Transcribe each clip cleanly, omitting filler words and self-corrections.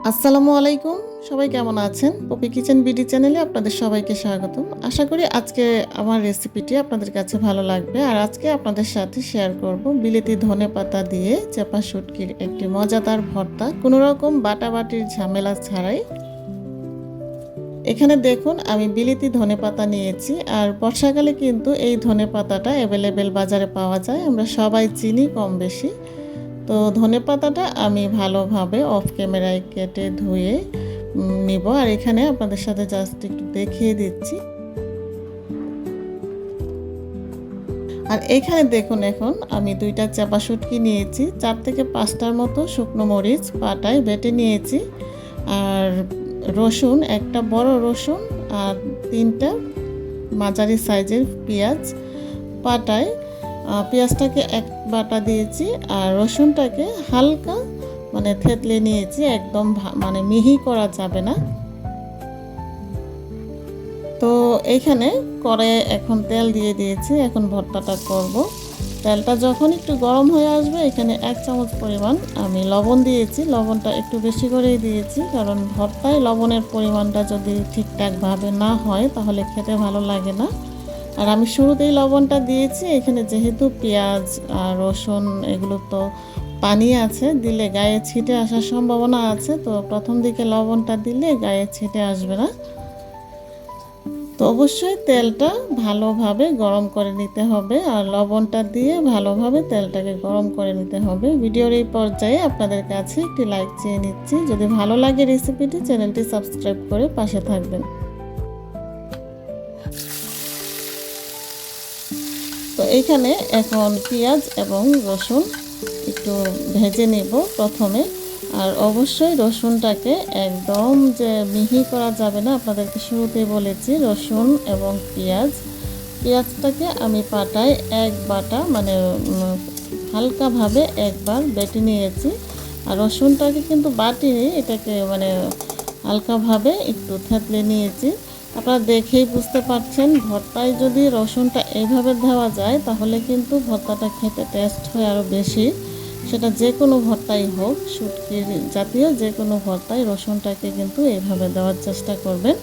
আসসালামু আলাইকুম। সবাই কেমন আছেন? পপি কিচেন বিডি চ্যানেলে আপনাদের সবাইকে স্বাগতম। আশা করি আজকে আমার রেসিপিটি আপনাদের কাছে ভালো লাগবে। আর আজকে আপনাদের সাথে শেয়ার করব বিলেতি ধনেপাতা দিয়ে চাপা শুটকির একটি মজাদার ভর্তা, কোনো রকম বাটাবাটির ঝামেলা ছাড়াই। এখানে দেখুন আমি বিলেতি ধনেপাতা নিয়েছি। আর বর্ষাকালে কিন্তু এই ধনেপাতাটা অ্যাভেলেবেল বাজারে পাওয়া যায়। আমরা সবাই চিনি কম বেশি। তো ধনেপাতাটা আমি ভালোভাবে অফ ক্যামেরায় কেটে ধুয়ে নিব। আর এখানে আপনাদের সাথে জাস্ট একটু দেখিয়ে দিচ্ছি। আর এখানে দেখুন এখন আমি 2টা চাপা শুটকি নিয়েছি, 4 থেকে 5টার মতো শুকনো মরিচ পাটায় বেটে নিয়েছি, আর রসুন, একটা বড় রসুন, আর 3টা মাঝারি সাইজের পেঁয়াজ পাটায়। পেঁয়াজটাকে এক বাটা দিয়েছি, আর রসুনটাকে হালকা থেতলে নিয়েছি, একদম মিহি করা যাবে না। তো এইখানে কড়াইয়ে এখন তেল দিয়ে দিয়েছি, এখন ভর্তাটা করব। তেলটা যখন একটু গরম হয়ে আসবে এখানে 1 চামচ পরিমাণ আমি লবণ দিয়েছি। লবণটা একটু বেশি করেই দিয়েছি, কারণ ভর্তায় লবণের পরিমাণটা যদি ঠিকঠাকভাবে না হয় তাহলে খেতে ভালো লাগে না। আর আমি শুরুতেই লবণটা দিয়েছি, এখানে যেহেতু পেঁয়াজ আর রসুন এগুলো তো পানি আছে, দিলে গায়ে ছিটে আসার সম্ভাবনা আছে। তো প্রথম দিকে লবণটা দিলে গায়ে ছিটে আসবে না। তো অবশ্যই তেলটা ভালোভাবে গরম করে নিতে হবে, আর লবণটা দিয়ে ভালোভাবে তেলটাকে গরম করে নিতে হবে। ভিডিওর এই পর্যায়ে আপনাদের কাছে একটি লাইক চেয়ে নিচ্ছি। যদি ভালো লাগে রেসিপিটি, চ্যানেলটি সাবস্ক্রাইব করে পাশে থাকবেন। তো এইখানে এখন পেঁয়াজ এবং রসুন একটু ভেজে নেব প্রথমে। আর অবশ্যই রসুনটাকে একদম যে মিহি করা যাবে না, আপনাদেরকে শুরুতেই বলেছি। রসুন এবং পেঁয়াজটাকে আমি পাটায় এক বাটা হালকাভাবে একবার বেটে নিয়েছি। আর রসুনটাকে কিন্তু বাটিনি, এটাকে হালকাভাবে একটু থেতলে নিয়েছি। আপনারা দেখেই বুঝতে পারছেন, ভর্তায় যদি রসুনটা এইভাবে দেওয়া যায় তাহলে কিন্তু ভর্তাটা খেতে টেস্ট হয় আরও বেশি। সেটা যে কোনো ভর্তাই হোক, শুটকির জাতীয় যে কোনো ভর্তায় রসুনটাকে কিন্তু এইভাবে দেওয়ার চেষ্টা করবেন।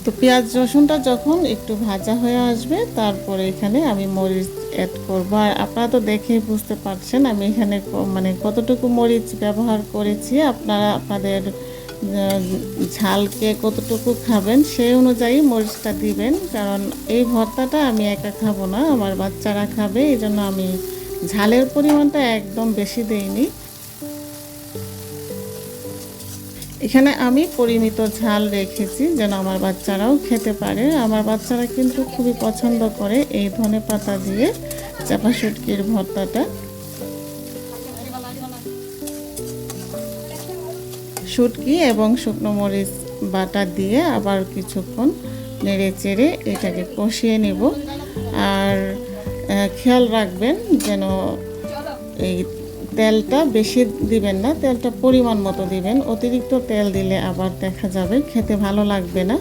তো পেঁয়াজ রসুনটা যখন একটু ভাজা হয়ে আসবে তারপরে এখানে আমি মরিচ অ্যাড করব। আর আপনারা তো দেখেই বুঝতে পারছেন আমি এখানে কতটুকু মরিচ ব্যবহার করেছি। আপনারা আপনাদের ঝালকে কতটুকু খাবেন সেই অনুযায়ী মরিচটা দিবেন, কারণ এই ভর্তাটা আমি একা খাবো না, আমার বাচ্চারা খাবে, এই জন্য আমি ঝালের পরিমাণটা একদম বেশি দেইনি। এখানে আমি পরিমিত ঝাল রেখেছি যেন আমার বাচ্চারাও খেতে পারে। আমার বাচ্চারা কিন্তু খুবই পছন্দ করে এই ধনেপাতা দিয়ে চাপা শুটকির ভর্তাটা। শুটকি এবং শুকনো মরিচ বাটা দিয়ে আবার কিছুক্ষণ নেড়ে চেড়ে এটাকে কষিয়ে নেব। আর খেয়াল রাখবেন যেন এই তেলটা বেশি দিবেন না, তেলটা পরিমাণ মতো দিবেন। অতিরিক্ত তেল দিলে আবার দেখা যাবে খেতে ভালো লাগবে না।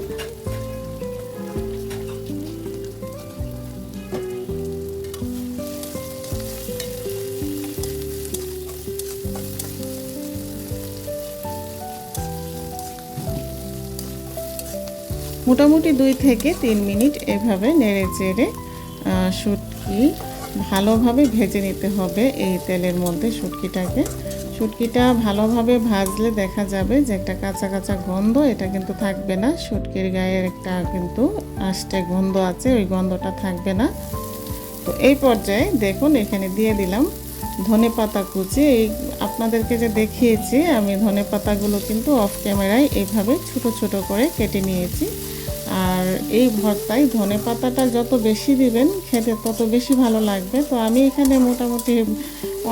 মোটামুটি 2 থেকে 3 মিনিট এভাবে নেড়ে চেড়ে শুটকি ভালোভাবে ভেজে নিতে হবে এই তেলের মধ্যে। শুটকিটা ভালোভাবে ভাজলে দেখা যাবে যে একটা কাঁচা কাঁচা গন্ধ, এটা কিন্তু থাকবে না। শুটকির গায়ের একটা কিন্তু আষ্টে গন্ধ আছে, ওই গন্ধটা থাকবে না। তো এই পর্যায়ে দেখুন এখানে দিয়ে দিলাম ধনেপাতা কুচি। এই আপনাদেরকে যে দেখিয়েছি আমি ধনেপাতাগুলো কিন্তু অফ ক্যামেরায় এইভাবে ছোট ছোট করে কেটে নিয়েছি। আর এই ভর্তায় ধনেপাতাটা যত বেশি দিবেন খেতে তত বেশি ভালো লাগবে। তো আমি এখানে মোটামুটি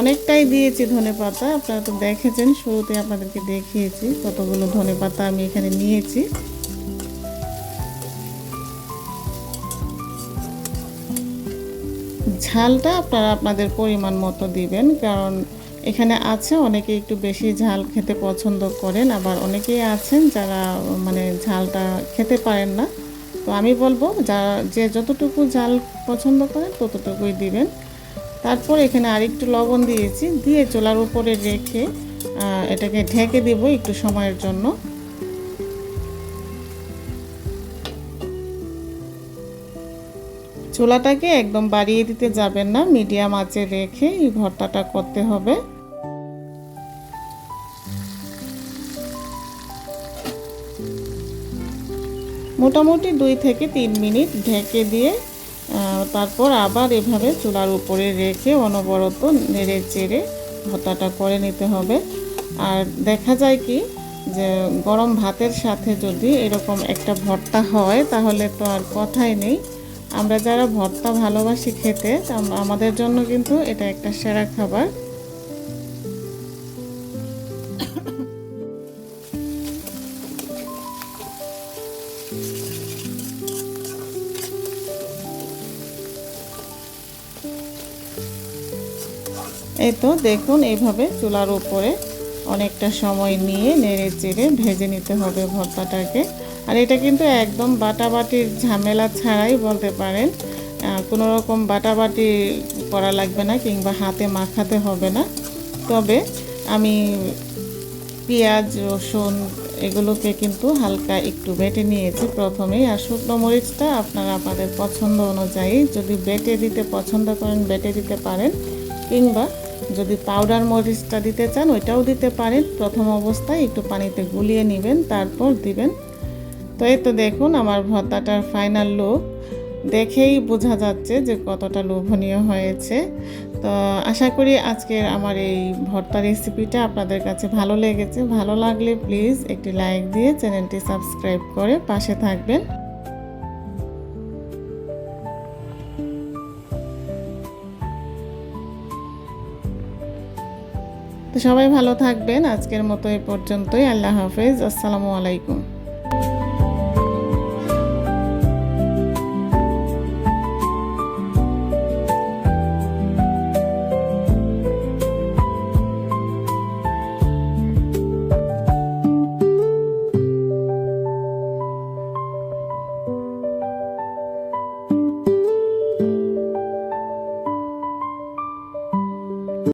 অনেকটাই দিয়েছি ধনেপাতা, আপনারা তো দেখেছেন, শুরুতে আপনাদেরকে দেখিয়েছি কতগুলো ধনেপাতা আমি এখানে নিয়েছি। ঝালটা আপনারা আপনাদের পরিমাণ মতো দিবেন, কারণ এখানে আছে অনেকে একটু বেশি ঝাল খেতে পছন্দ করেন, আবার অনেকেই আছেন যারা ঝালটা খেতে পারেন না। তো আমি বলবো যে যতটুকু ঝাল পছন্দ করেন ততটুকুই দিবেন। তারপর এখানে আরেকটু লবণ দিয়েছি, দিয়ে চুলার উপরে রেখে এটাকে ঢেকে দেব একটু সময়ের জন্য। চুলাটাকে একদম বাড়িয়ে দিতে যাবেন না, মিডিয়াম আঁচে রেখে এই ভর্তাটা করতে হবে। মোটামুটি 2 থেকে 3 মিনিট ঢেকে দিয়ে তারপর আবার এভাবে চুলার উপরে রেখে অনবরত নেড়ে চেড়ে ভর্তাটা করে নিতে হবে। আর দেখা যায় কি যে গরম ভাতের সাথে যদি এরকম একটা ভর্তা হয় তাহলে তো আর কথাই নেই। আমরা যারা ভর্তা ভালোবাসি খেতে, আমাদের জন্য কিন্তু এটা একটা সেরা খাবার। এই তো দেখুন, এইভাবে চুলার উপরে অনেকটা সময় নিয়ে নেড়ে চেড়ে ভেজে নিতে হবে ভর্তাটাকে। আর এটা কিন্তু একদম বাটাবাটির ঝামেলা ছাড়াই বলতে পারেন, কোনো রকম বাটাবাটি করা লাগবে না কিংবা হাতে মাখাতে হবে না। তবে আমি পেঁয়াজ রসুন এগুলোকে কিন্তু হালকা একটু বেটে নিয়েছি প্রথমেই। আর শুকনো মরিচটা আপনারা আপনাদের পছন্দ অনুযায়ী যদি বেটে দিতে পছন্দ করেন বেটে দিতে পারেন, কিংবা যদি পাউডার মরিচটা দিতে চান ওইটাও দিতে পারেন। প্রথম অবস্থায় একটু পানিতে গুলিয়ে নেবেন, তারপর দিবেন। তো এই তো দেখুন আমার ভর্তাটার ফাইনাল লুক দেখেই বোঝা যাচ্ছে যে কতটা লোভনীয় হয়েছে। তো আশা করি আজকের আমার এই ভর্তা রেসিপিটা আপনাদের কাছে ভালো লেগেছে। ভালো লাগলে প্লিজ একটি লাইক দিয়ে চ্যানেলটি সাবস্ক্রাইব করে পাশে থাকবেন। তো সবাই ভালো থাকবেন। আজকের মতো এ পর্যন্তই। আল্লাহ হাফেজ। আসসালামু আলাইকুম।